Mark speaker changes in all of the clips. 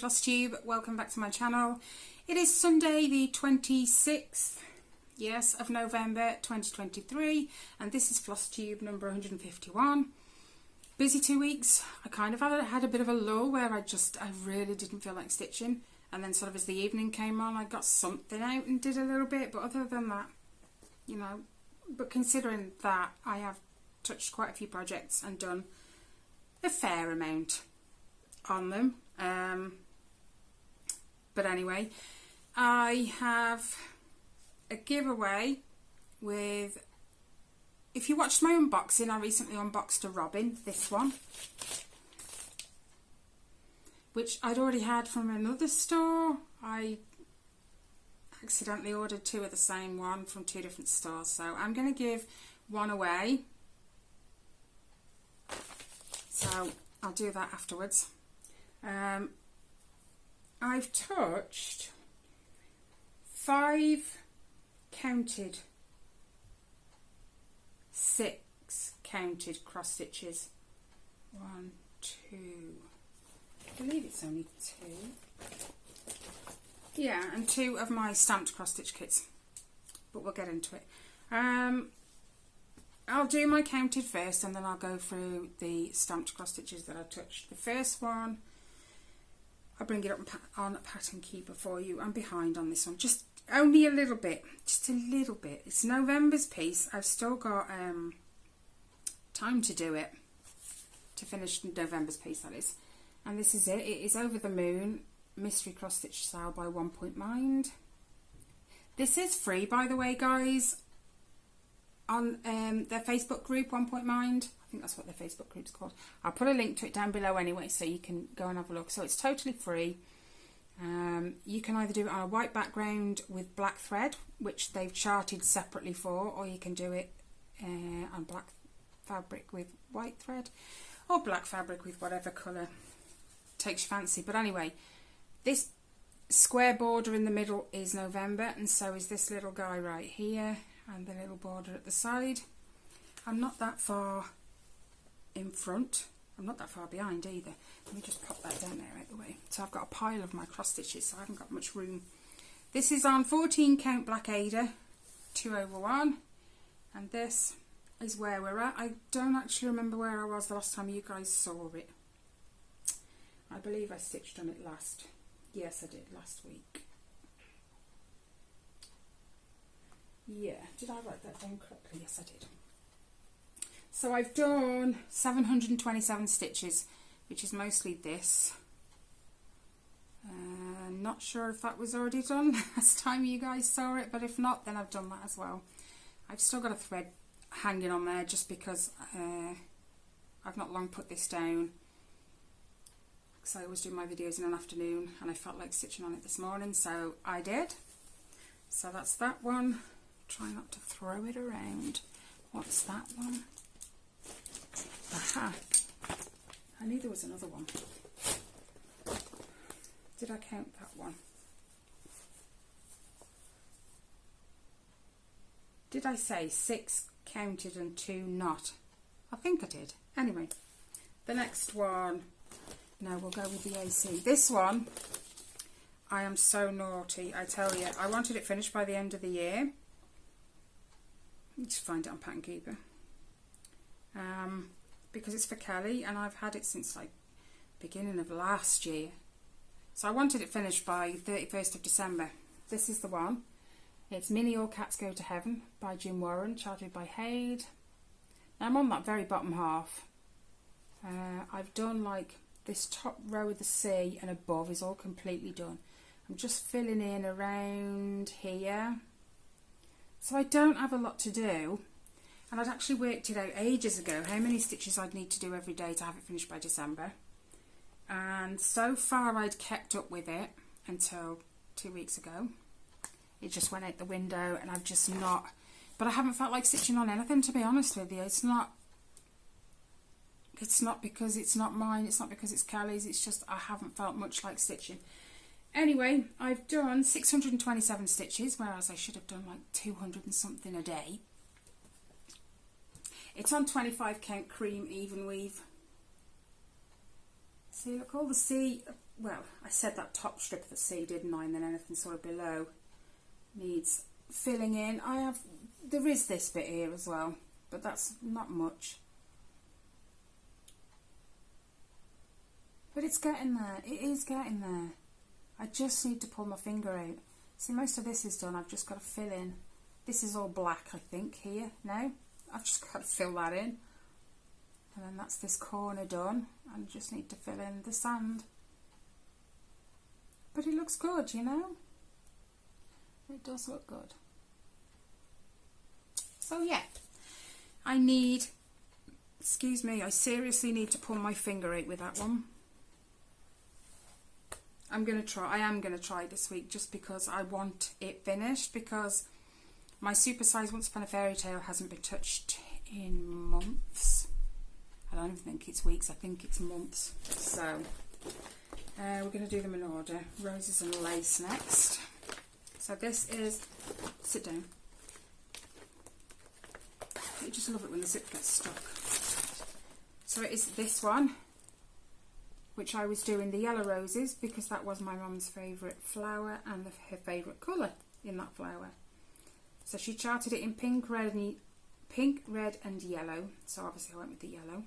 Speaker 1: Floss Tube, welcome back to my channel. It is Sunday the 26th, yes, of November 2023, and this is Floss Tube number 151. Busy 2 weeks. I kind of had a bit of a lull where I really didn't feel like stitching, and then sort of as the evening came on I got something out and did a little bit, but other than that, you know, but considering that I have touched quite a few projects and done a fair amount on them. But anyway, I have a giveaway with, if you watched my unboxing, I recently unboxed a robin, this one, which I'd already had from another store. I accidentally ordered two of the same one from two different stores, so I'm going to give one away. So I'll do that afterwards. I've touched 6 counted cross stitches. 1, 2, I believe it's only 2. Yeah, and 2 of my stamped cross stitch kits, but we'll get into it. I'll do my counted first, and then I'll go through the stamped cross stitches that I touched. The first one, I'll bring it up on Pattern Keeper for you. I'm behind on this one, just only a little bit, just a little bit. It's November's piece. I've still got time to do it, to finish November's piece, that is. And this is it. It is Over the Moon Mystery Cross Stitch Style by 1 Point Mind. This is free, by the way, guys, on their Facebook group, 1 Point Mind. I think that's what their Facebook group's called. I'll put a link to it down below anyway, so you can go and have a look. So it's totally free. You can either do it on a white background with black thread, which they've charted separately for, or you can do it on black fabric with white thread, or black fabric with whatever colour takes your fancy. But anyway, this square border in the middle is November, and so is this little guy right here, and the little border at the side. I'm not that far in front, I'm not that far behind either. Let me just pop that down there out the way. So I've got a pile of my cross stitches, so I haven't got much room. This is on 14 count Black Ada 2/1, and this is where we're at. I don't actually remember where I was the last time you guys saw it. I believe I stitched on it last, yes I did, last week. Yeah, did I write that down correctly? Yes I did. So I've done 727 stitches, which is mostly this. Not sure if that was already done last time you guys saw it, but if not, then I've done that as well. I've still got a thread hanging on there just because I've not long put this down, because I always do my videos in an afternoon and I felt like stitching on it this morning, so I did. So that's that one. Try not to throw it around. What's that one? Aha! I knew there was another one. Did I count that one? Did I say 6 counted and 2 not? I think I did. Anyway, the next one. Now we'll go with the AC. This one, I am so naughty, I tell you. I wanted it finished by the end of the year. Let's find it on Pattern Keeper. Because it's for Kelly, and I've had it since like beginning of last year. So I wanted it finished by 31st of December. This is the one. It's Mini All Cats Go to Heaven by Jim Warren, charted by Haid. Now I'm on that very bottom half. I've done like this top row of the C and above is all completely done. I'm just filling in around here. So I don't have a lot to do. And I'd actually worked it out ages ago how many stitches I'd need to do every day to have it finished by December. And so far I'd kept up with it until 2 weeks ago. It just went out the window, and I've just not, but I haven't felt like stitching on anything, to be honest with you. It's not because it's not mine, it's not because it's Kelly's, it's just I haven't felt much like stitching. Anyway, I've done 627 stitches, whereas I should have done like 200 and something a day. It's on 25 count cream even weave. See, look, all the C well, I said that top strip of the C, didn't I? And then anything sort of below needs filling in. There is this bit here as well, but that's not much. But it's getting there. It is getting there. I just need to pull my finger out. See, most of this is done. I've just got to fill in. This is all black, I think, here now. I've just got to fill that in. And then that's this corner done. I just need to fill in the sand. But it looks good, you know. It does look good. So yeah, excuse me, I seriously need to pull my finger out with that one. I am going to try this week just because I want it finished, because my supersize Once Upon a Fairy Tale hasn't been touched in months. I don't even think it's weeks, I think it's months. So we're going to do them in order. Roses and lace next. So this is, sit down. You just love it when the zip gets stuck. So it is this one, which I was doing the yellow roses because that was my mum's favourite flower and her favourite colour in that flower. So she charted it in pink, red and yellow. So obviously I went with the yellow.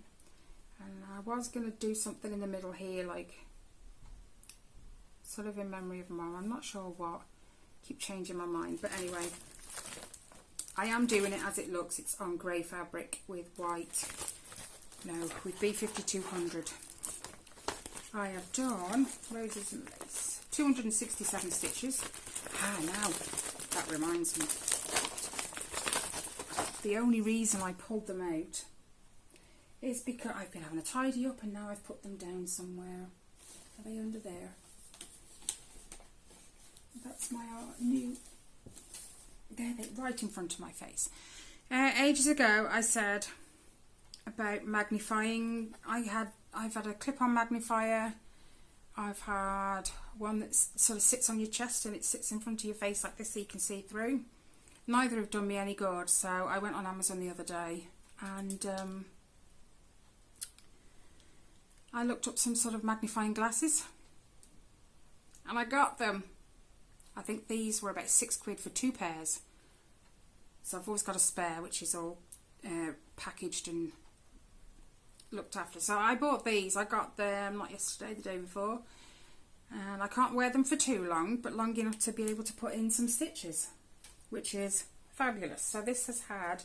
Speaker 1: And I was going to do something in the middle here, like sort of in memory of Mum. I'm not sure what. Keep changing my mind. But anyway, I am doing it as it looks. It's on grey fabric with white. No, with B5200. I have done roses and lace. 267 stitches. Now, that reminds me. The only reason I pulled them out is because I've been having a tidy up and now I've put them down somewhere. Are they under there? That's my new... They're right in front of my face. Ages ago I said about magnifying. I've had a clip-on magnifier. I've had one that sort of sits on your chest and it sits in front of your face like this so you can see through. Neither have done me any good, so I went on Amazon the other day and I looked up some sort of magnifying glasses and I got them. I think these were about £6 for 2 pairs. So I've always got a spare, which is all packaged and looked after. So I bought these. I got them not yesterday, the day before. And I can't wear them for too long, but long enough to be able to put in some stitches, which is fabulous. So this has had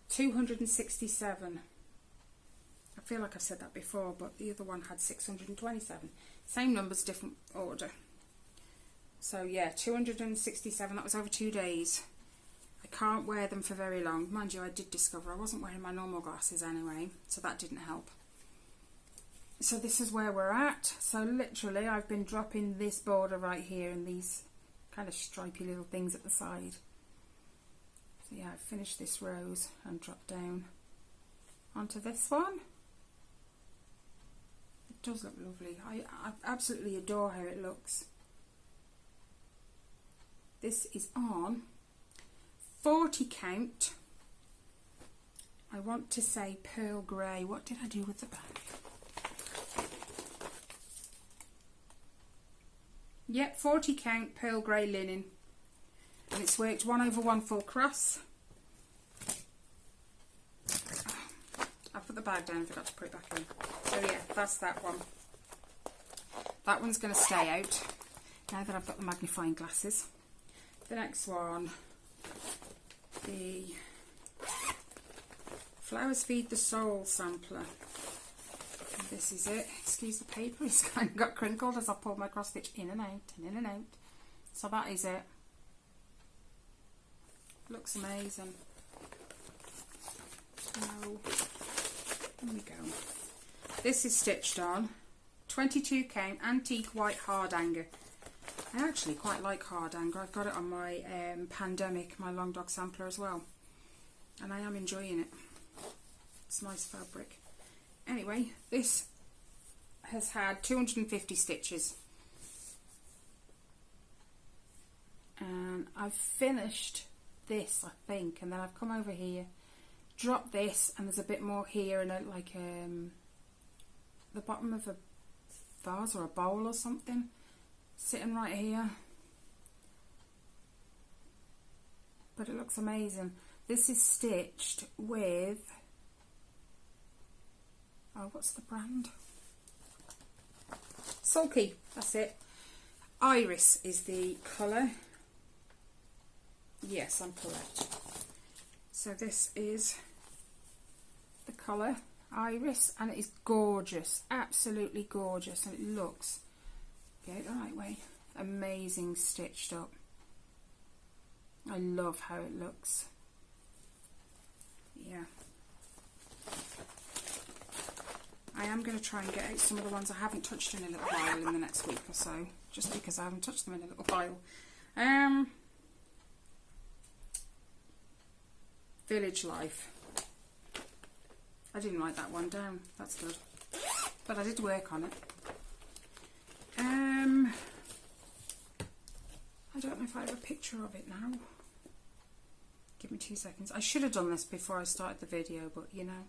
Speaker 1: 267. I feel like I've said that before, but the other one had 627. Same numbers, different order. So yeah, 267, that was over 2 days. I can't wear them for very long. Mind you, I did discover I wasn't wearing my normal glasses anyway, so that didn't help. So this is where we're at. So literally, I've been dropping this border right here and these kind of stripy little things at the side. So yeah, I've finished this rose and dropped down onto this one. It does look lovely. I absolutely adore how it looks. This is on 40 count. I want to say pearl grey. What did I do with the bag? Yep, 40 count pearl grey linen. And it's worked 1/1 full cross. I put the bag down, forgot to put it back in. So yeah, that's that one. That one's going to stay out now that I've got the magnifying glasses. The next one, the Flowers Feed the Soul sampler. And this is it. Excuse the paper, it's kind of got crinkled as I pulled my cross stitch in and out and in and out. So that is it. Looks amazing. So, here we go. This is stitched on 22 count antique white hardanger. I actually quite like hardanger. I've got it on my Pandemic, my long dog sampler as well. And I am enjoying it. It's nice fabric. Anyway, this has had 250 stitches. And I've finished this, I think. And then I've come over here, dropped this, and there's a bit more here and like the bottom of the vase or a bowl or something sitting right here. But it looks amazing. This is stitched with, oh, what's the brand? Sulky, that's it. Iris is the colour. Yes, I'm correct. So this is the colour, Iris, and it is gorgeous, absolutely gorgeous, and it looks, get it the right way, amazing stitched up. I love how it looks. Yeah. I am going to try and get out some of the ones I haven't touched in a little while in the next week or so, just because I haven't touched them in a little while. Village Life. I didn't write that one down, that's good. But I did work on it. I don't know if I have a picture of it now. Give me 2 seconds. I should have done this before I started the video, but you know.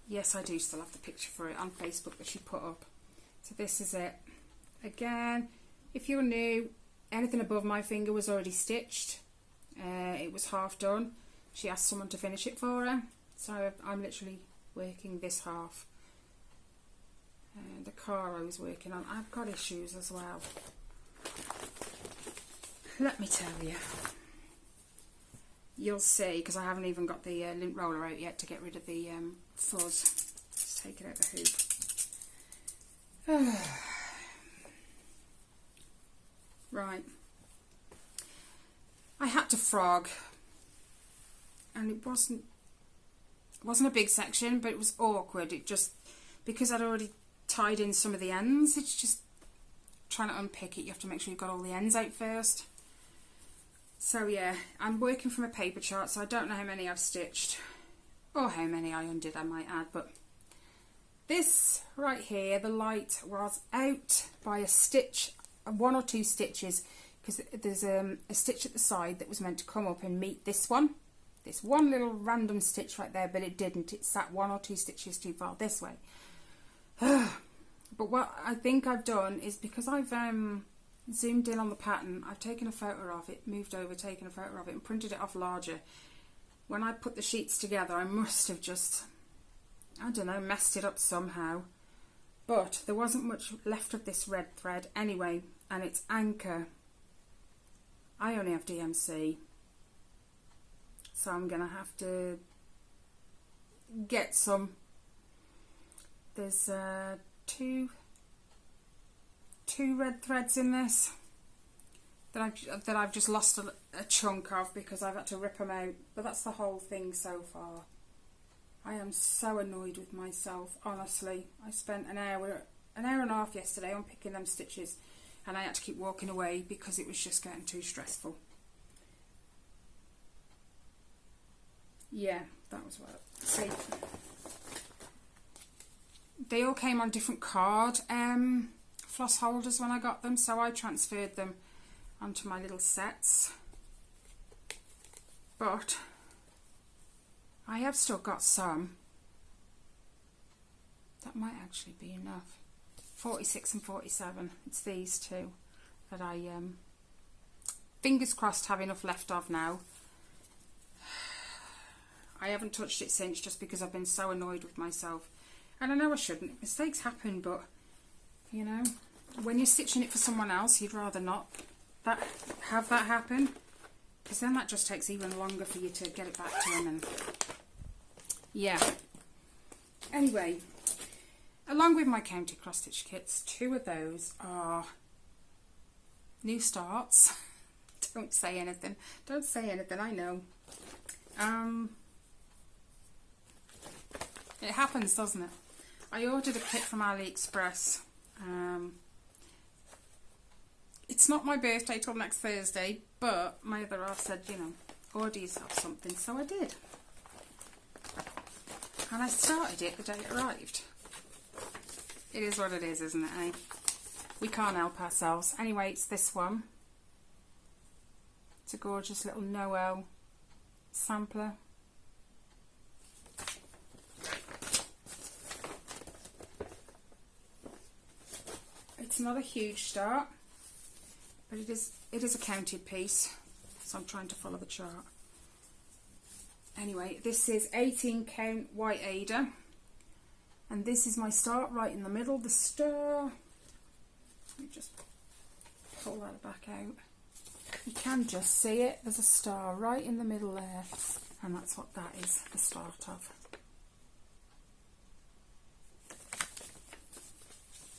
Speaker 1: Yes, I do still have the picture for it on Facebook that she put up. So this is it. Again, if you're new, anything above my finger was already stitched. It was half done. She asked someone to finish it for her. So I'm literally working this half. The car I was working on, I've got issues as well. Let me tell you. You'll see, because I haven't even got the lint roller out yet to get rid of the fuzz. Just take it out the hoop. Right. I had to frog, and it wasn't a big section, but it was awkward. It just, because I'd already tied in some of the ends, it's just trying to unpick it. You have to make sure you've got all the ends out first. So yeah, I'm working from a paper chart, so I don't know how many I've stitched or how many I undid, I might add, but this right here, the light was out by a stitch, 1 or 2 stitches, because there's a stitch at the side that was meant to come up and meet this one little random stitch right there, but it didn't. It sat 1 or 2 stitches too far this way. But what I think I've done is, because I've zoomed in on the pattern, I've taken a photo of it, moved over, taken a photo of it and printed it off larger. When I put the sheets together, I must have just, I don't know, messed it up somehow. But there wasn't much left of this red thread anyway, and it's anchor. I only have DMC, so I'm going to have to get some. There's two red threads in this that I've just lost a chunk of because I've had to rip them out, but that's the whole thing so far. I am so annoyed with myself, honestly. I spent an hour and a half yesterday unpicking them stitches, and I had to keep walking away because it was just getting too stressful. Yeah, that was what. See, they all came on different card floss holders when I got them, so I transferred them onto my little sets. But I have still got some. That might actually be enough. 46 and 47. It's these two that I fingers crossed have enough left of now. I haven't touched it since, just because I've been so annoyed with myself. And I know I shouldn't. Mistakes happen, but you know, when you're stitching it for someone else, you'd rather not have that happen, because then that just takes even longer for you to get it back to them. And yeah. Anyway, along with my county cross stitch kits, 2 of those are new starts. Don't say anything. Don't say anything. I know. It happens, doesn't it? I ordered a kit from AliExpress. It's not my birthday till next Thursday, but my other half said, you know, order yourself something, so I did. And I started it the day it arrived. It is what it is, isn't it, eh? We can't help ourselves. Anyway, it's this one. It's a gorgeous little Noel sampler. it's not a huge start, but it is a counted piece, so I'm trying to follow the chart. Anyway, this is 18 count white Ada, and this is my start right in the middle, the star. Let me just pull that back out. You can just see it, there's a star right in the middle there, and that's what that is the start of.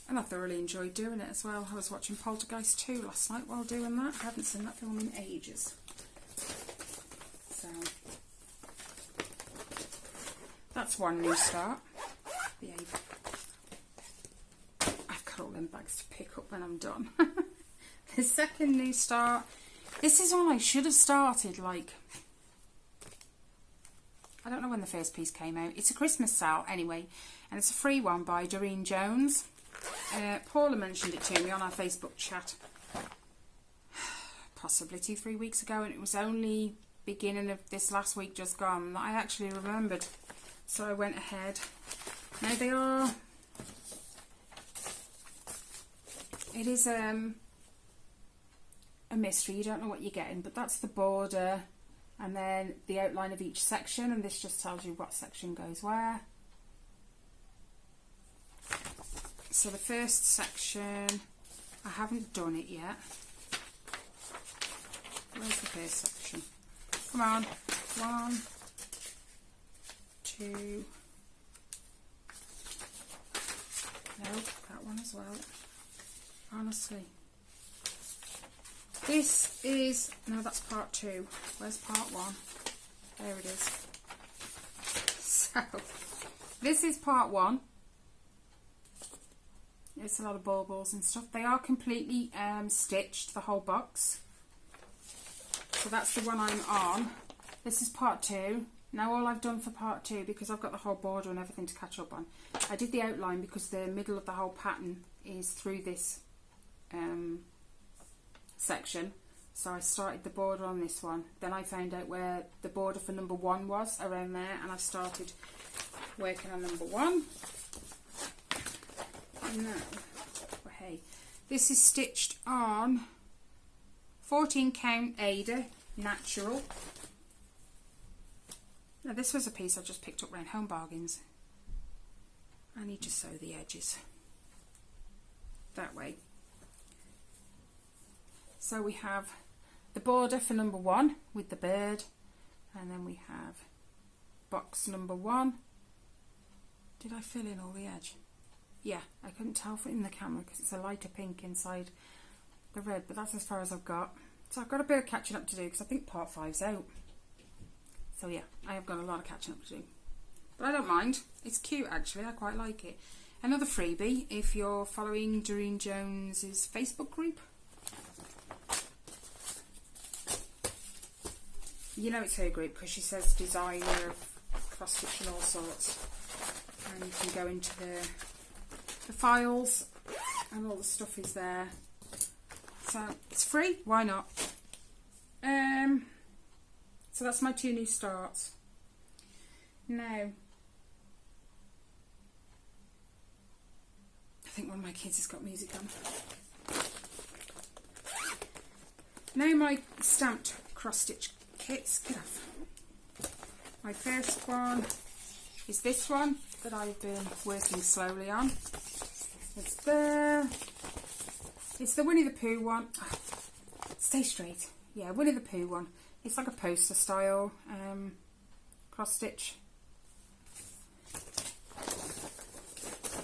Speaker 1: And I thoroughly enjoyed doing it as well. I was watching Poltergeist 2 last night while doing that. I haven't seen that film in ages. So, that's one new start. I've got all them bags to pick up when I'm done. The second new start, this is one I should have started, like, I don't know when the first piece came out. It's a Christmas sale anyway, and it's a free one by Durene Jones. Paula mentioned it to me on our Facebook chat possibly 2-3 weeks ago, and it was only beginning of this last week just gone that I actually remembered, so I went ahead. Now they are, it is a mystery, you don't know what you're getting, but that's the border and then the outline of each section, and this just tells you what section goes where. So the first section, I haven't done it yet. Where's the first section? Come on. 1, 2. Nope, that one as well. Honestly. This is, no, that's part 2. Where's part 1? There it is. So, this is part 1. It's a lot of baubles and stuff. They are completely stitched, the whole box. So that's the one I'm on. This is part 2. Now all I've done for part 2, because I've got the whole border and everything to catch up on, I did the outline because the middle of the whole pattern is through this section. So I started the border on this one. Then I found out where the border for number 1 was, around there, and I started working on number 1. Now, well, hey, this is stitched on 14 count Ada natural. Now this was a piece I just picked up around Home Bargains. I need to sew the edges that way. So we have the border for number 1 with the bird, and then we have box number 1. Did I fill in all the edge? Yeah, I couldn't tell in the camera because it's a lighter pink inside the red, but that's as far as I've got. So I've got a bit of catching up to do because I think part 5's out. So yeah, I have got a lot of catching up to do. But I don't mind. It's cute actually, I quite like it. Another freebie if you're following Durene Jones's Facebook group. You know it's her group because she says designer of cross stitch and all sorts. And you can go into the files and all the stuff is there, so it's free, why not? So that's my 2 new starts. Now I think one of my kids has got music on. Now my stamped cross stitch kits. Get off. My first one is this one that I've been working slowly on. It's there. It's the Winnie the Pooh one. Oh, stay straight. Yeah, Winnie the Pooh one. It's like a poster style cross stitch.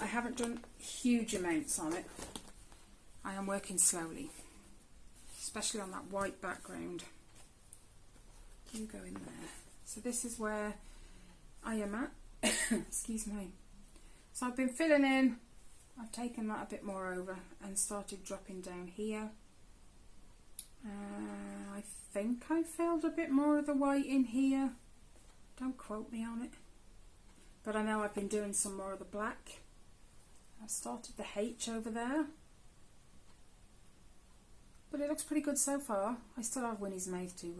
Speaker 1: I haven't done huge amounts on it. I am working slowly, especially on that white background. You go in there. So this is where I am at. Excuse me. So I've been filling in. I've taken that a bit more over and started dropping down here. I think I filled a bit more of the white in here. Don't quote me on it. But I know I've been doing some more of the black. I've started the H over there. But it looks pretty good so far. I still have Winnie's mouth to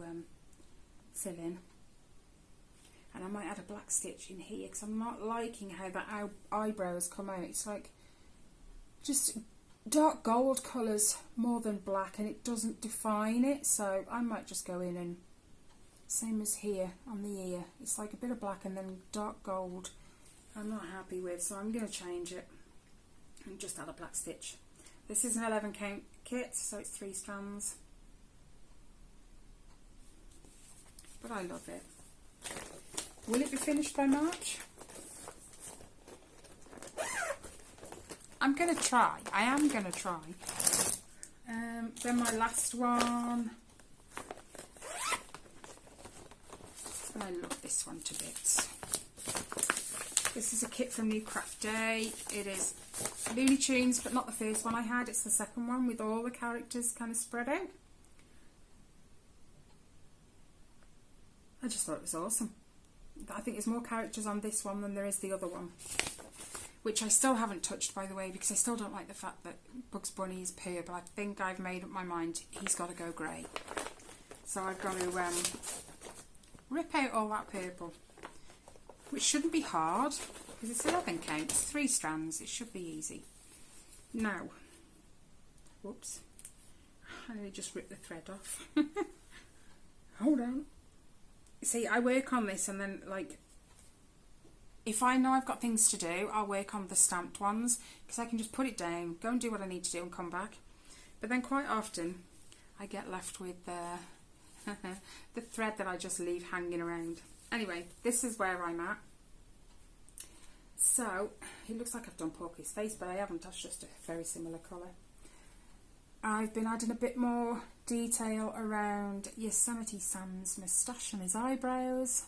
Speaker 1: fill in. And I might add a black stitch in here because I'm not liking how that eyebrow has come out. It's like just dark gold colours more than black, and it doesn't define it, so I might just go in and, same as here on the ear, it's like a bit of black and then dark gold. I'm not happy with, so I'm going to change it and just add a black stitch. This is an 11 count kit, so it's 3 strands, but I love it. Will it be finished by March? I'm going to try. I am going to try. Then my last one. And I love this one to bits. This is a kit from New Craft Day. It is Looney Tunes, but not the first one I had. It's the second one with all the characters kind of spread out. I just thought it was awesome. I think there's more characters on this one than there is the other one, which I still haven't touched, by the way, because I still don't like the fact that Bugs Bunny is purple. I think I've made up my mind he's got to go grey. So I've got to rip out all that purple, which shouldn't be hard, because it's 11 count, it's 3 strands, it should be easy. Now, whoops, I nearly just ripped the thread off. Hold on. See, I work on this and then, like, if I know I've got things to do, I'll work on the stamped ones, because I can just put it down, go and do what I need to do and come back. But then quite often I get left with the thread that I just leave hanging around. Anyway, this is where I'm at. So, it looks like I've done Porky's face, but I haven't. That's just a very similar colour. I've been adding a bit more detail around Yosemite Sam's moustache and his eyebrows.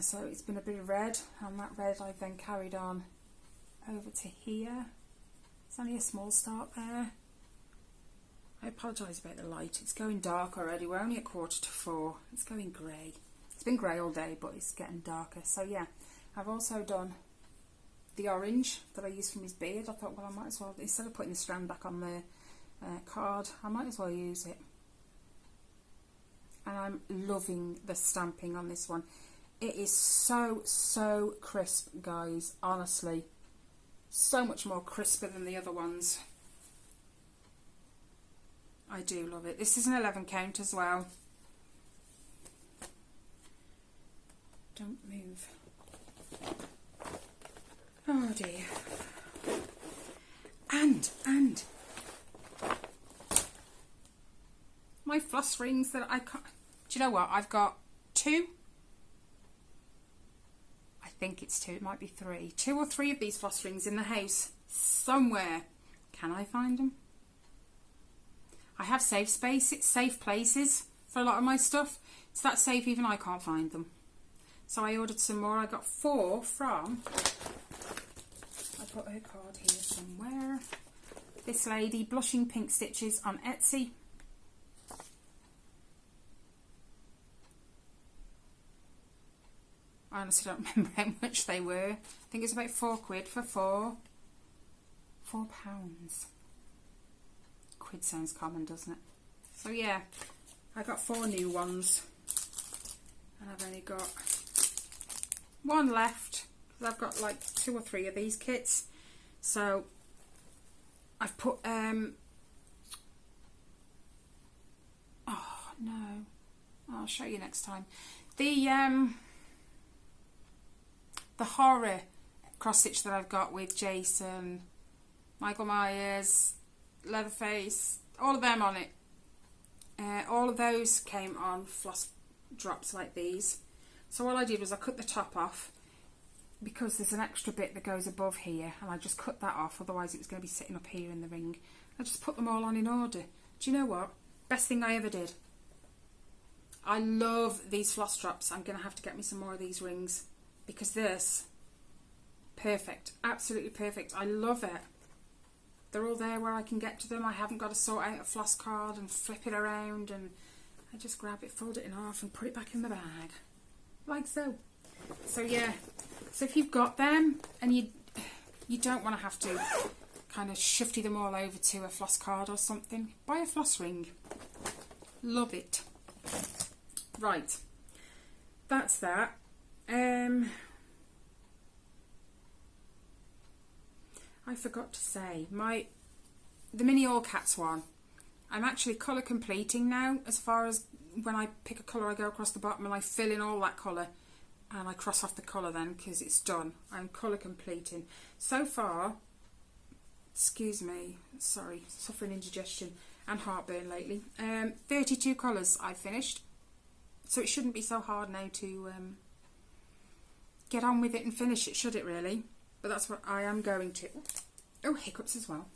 Speaker 1: So it's been a bit of red, and that red I've then carried on over to here. It's only a small start there. I apologise about the light, it's going dark already. We're only at 3:45. It's going grey. It's been grey all day, but it's getting darker. So yeah, I've also done the orange that I used from his beard. I thought, well, I might as well, instead of putting the strand back on the card, I might as well use it. And I'm loving the stamping on this one. It is so crisp, guys, honestly. So much more crisper than the other ones. I do love it. This is an 11 count as well. Don't move. Oh dear. And my floss rings that I can't... Do you know what? I've got 2. I think it's 2. It might be 3. 2 or 3 of these floss rings in the house somewhere. Can I find them? I have safe places for a lot of my stuff. It's that safe even I can't find them. So I ordered some more. I got 4 from... I put her card here somewhere. This lady, Blushing Pink Stitches on Etsy. I honestly don't remember how much they were. I think it's about £4 for 4. £4. Quid sounds common, doesn't it? So yeah, I got 4 new ones, and I've only got 1 left because I've got like 2 or 3 of these kits. So I've put oh no, I'll show you next time. The horror cross stitch that I've got with Jason, Michael Myers, Leatherface, all of them on it. All of those came on floss drops like these. So all I did was I cut the top off because there's an extra bit that goes above here, and I just cut that off, otherwise it was going to be sitting up here in the ring. I just put them all on in order. Do you know what? Best thing I ever did. I love these floss drops. I'm going to have to get me some more of these rings because this, perfect, absolutely perfect. I love it. They're all there where I can get to them. I haven't got to sort out a floss card and flip it around, and I just grab it, fold it in half and put it back in the bag. Like so. So yeah, so if you've got them and you don't want to have to kind of shifty them all over to a floss card or something, buy a floss ring. Love it. Right, that's that. I forgot to say, the mini All Cats one, I'm actually colour completing now. As far as when I pick a colour, I go across the bottom and I fill in all that colour and I cross off the colour then because it's done. I'm colour completing. So far, excuse me, sorry, suffering indigestion and heartburn lately. 32 colours I've finished. So it shouldn't be so hard now to get on with it and finish it, should it really? But that's what I am going to. Oh, hiccups as well.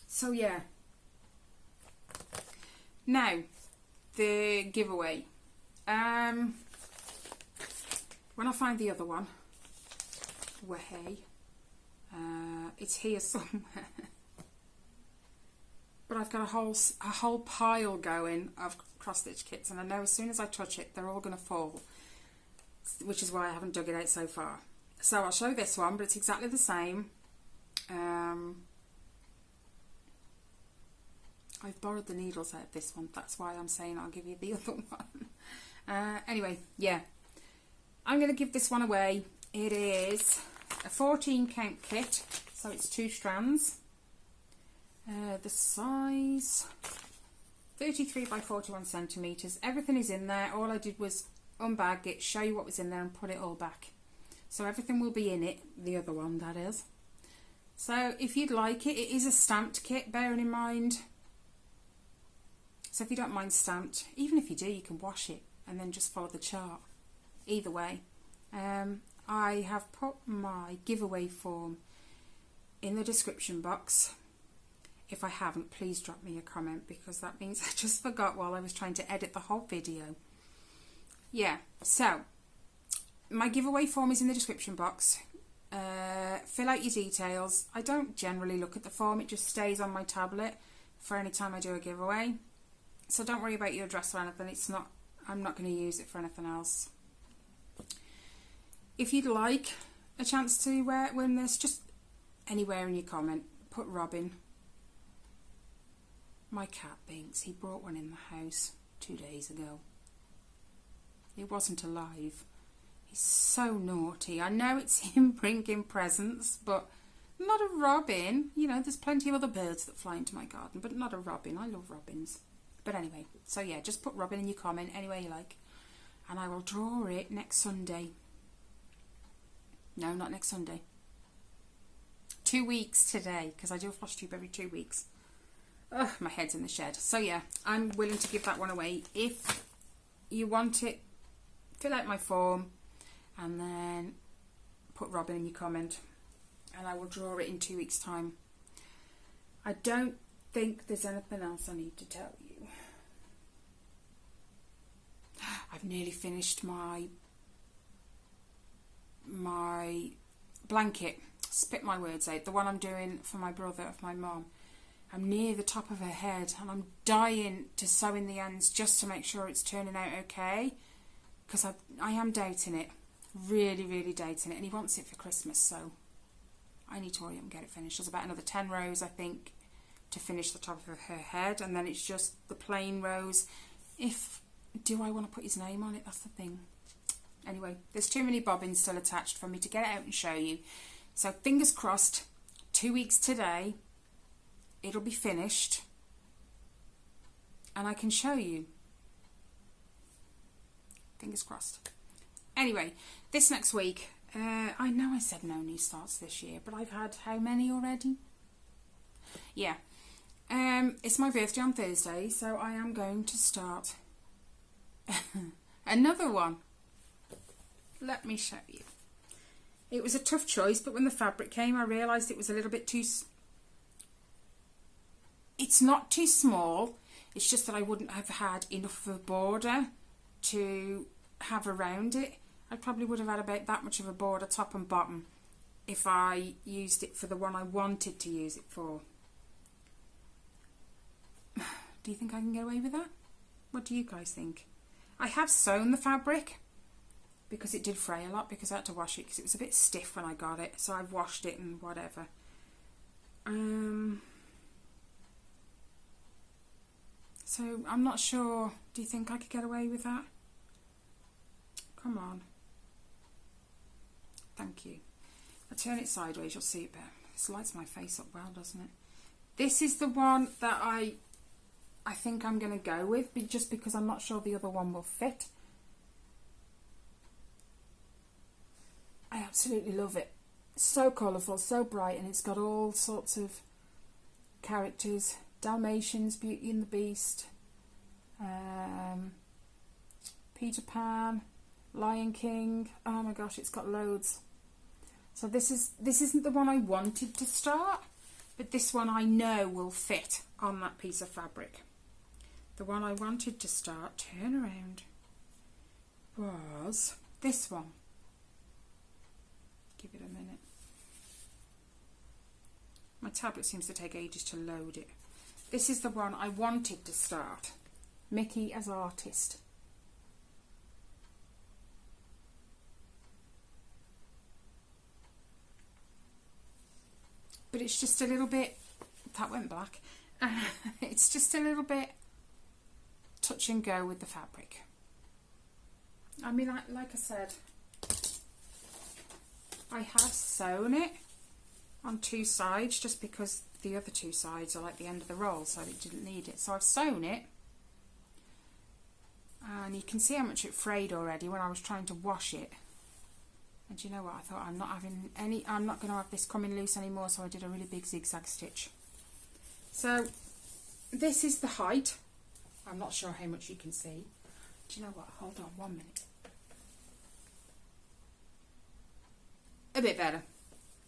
Speaker 1: So yeah. Now, the giveaway. When I find the other one, it's here somewhere. But I've got a whole pile going of cross-stitch kits, and I know as soon as I touch it, they're all going to fall, which is why I haven't dug it out so far. So I'll show this one, but it's exactly the same. I've borrowed the needles out of this one. That's why I'm saying I'll give you the other one. Anyway, yeah. I'm going to give this one away. It is a 14 count kit, so it's 2 strands. The size 33 by 41 centimeters. Everything is in there. All I did was unbag it, show you what was in there, and put it all back. So everything will be in it. The other one, that is. So if you'd like it, it is a stamped kit, bearing in mind. So if you don't mind stamped, even if you do, you can wash it and then just follow the chart. Either way. I have put my giveaway form in the description box. If I haven't, please drop me a comment, because that means I just forgot while I was trying to edit the whole video. Yeah, so my giveaway form is in the description box. Fill out your details. I don't generally look at the form, it just stays on my tablet for any time I do a giveaway. So don't worry about your address or anything. I'm not going to use it for anything else. If you'd like a chance to win this, just anywhere in your comment, put Robin. My cat Binks, he brought one in the house 2 days ago. It wasn't alive. He's so naughty. I know it's him bringing presents, but not a robin. You know, there's plenty of other birds that fly into my garden, but not a robin. I love robins. But anyway, so yeah, just put Robin in your comment anywhere you like, and I will draw it next Sunday. No, not next Sunday. 2 weeks today, because I do a floss tube every 2 weeks. Ugh, my head's in the shed. So yeah, I'm willing to give that one away. If you want it, fill out my form and then put Robin in your comment, and I will draw it in 2 weeks' time. I don't think there's anything else I need to tell you. I've nearly finished my blanket. Spit my words out. The one I'm doing for my brother of my mum. I'm near the top of her head and I'm dying to sew in the ends just to make sure it's turning out okay, because I am doubting it. Really, really doubting it. And he wants it for Christmas, so I need to hurry up and get it finished. There's about another 10 rows, I think, to finish the top of her head, and then it's just the plain rows. Do I want to put his name on it? That's the thing. Anyway, there's too many bobbins still attached for me to get it out and show you. So fingers crossed, 2 weeks today, it'll be finished and I can show you. Fingers crossed. Anyway, this next week, I know I said no new starts this year, but I've had how many already? Yeah. It's my birthday on Thursday, so I am going to start another one. Let me show you. It was a tough choice, but when the fabric came, I realised it was a little bit too... It's not too small, it's just that I wouldn't have had enough of a border to have around it. I probably would have had about that much of a border, top and bottom, if I used it for the one I wanted to use it for. Do you think I can get away with that? What do you guys think? I have sewn the fabric because it did fray a lot, because I had to wash it because it was a bit stiff when I got it, so I've washed it and whatever. So I'm not sure. Do you think I could get away with that? Come on. Thank you. I turn it sideways, you'll see it better. This lights my face up well, doesn't it? This is the one that I think I'm going to go with, just because I'm not sure the other one will fit. I absolutely love it. So colourful, so bright, and it's got all sorts of characters. Dalmatians, Beauty and the Beast, Peter Pan, Lion King. Oh my gosh, it's got loads. So this isn't the one I wanted to start, but this one I know will fit on that piece of fabric. The one I wanted to start, turn around, was this one. Give it a minute. My tablet seems to take ages to load it. This is the one I wanted to start. Mickey as artist. But it's just a little bit, that went black. It's just a little bit touch and go with the fabric. I mean, like I said, I have sewn it on two sides just because the other two sides are like the end of the roll, so it didn't need it. So I've sewn it, and you can see how much it frayed already when I was trying to wash it. And you know what, I thought I'm not going to have this coming loose anymore, so I did a really big zigzag stitch. So this is the height. I'm not sure how much you can see. Do you know what, hold on 1 minute. A bit better.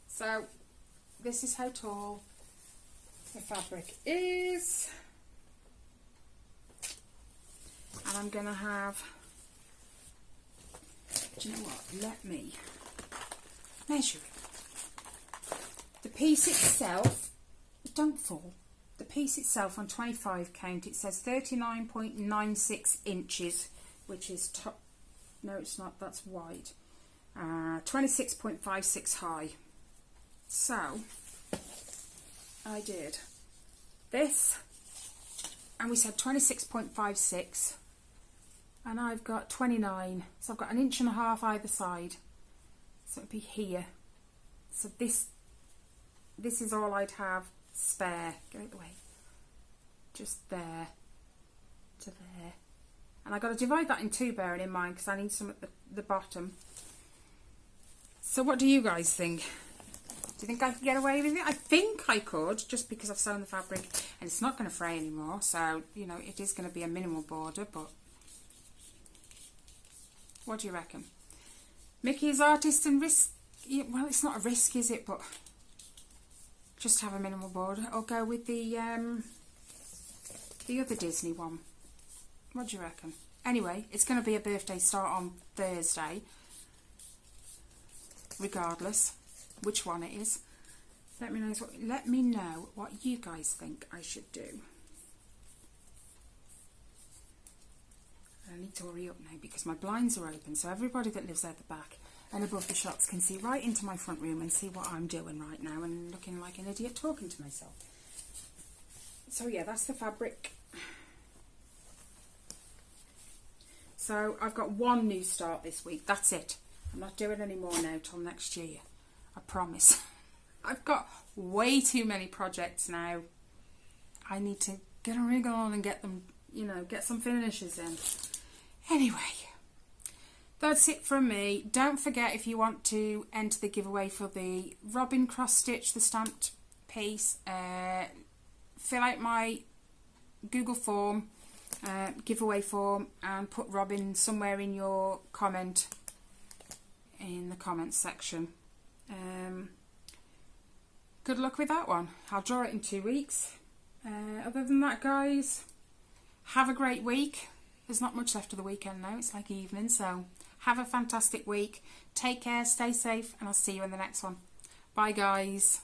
Speaker 1: So this is how tall the fabric is. And I'm going to have, do you know what, let me measure it. The piece itself, don't fall, the piece itself on 25 count, it says 39.96 inches, which is top, no it's not, that's wide, 26.56 high. So I did this, and we said 26.56, and I've got 29, so I've got 1.5 inches either side, so it'd be here. So this is all I'd have spare. Get out the way. Just there to there, and I got to divide that in two, bearing in mind, because I need some at the bottom. So what do you guys think? Do you think I could get away with it? I think I could, just because I've sewn the fabric and it's not going to fray anymore. So, you know, it is going to be a minimal border, but what do you reckon? Mickey's artist and risk, well, it's not a risk, is it? But just have a minimal border, or go with the other Disney one. What do you reckon? Anyway, it's going to be a birthday start on Thursday, regardless which one it is. Let me know what you guys think I should do. I need to hurry up now because my blinds are open, so everybody that lives at the back and above the shops can see right into my front room and see what I'm doing right now, and looking like an idiot talking to myself. So yeah, that's the fabric. So I've got one new start this week, that's it. I'm not doing any more now till next year, I promise. I've got way too many projects now. I need to get a rig on and get them, you know, get some finishes in. Anyway, that's it from me. Don't forget, if you want to enter the giveaway for the Robin cross stitch, the stamped piece, fill out my Google form, giveaway form, and put Robin somewhere in your comment, in the comments section. Good luck with that one. I'll draw it in 2 weeks. Other than that, guys, have a great week. There's not much left of the weekend now, it's like evening, so have a fantastic week. Take care, stay safe, and I'll see you in the next one. Bye, guys.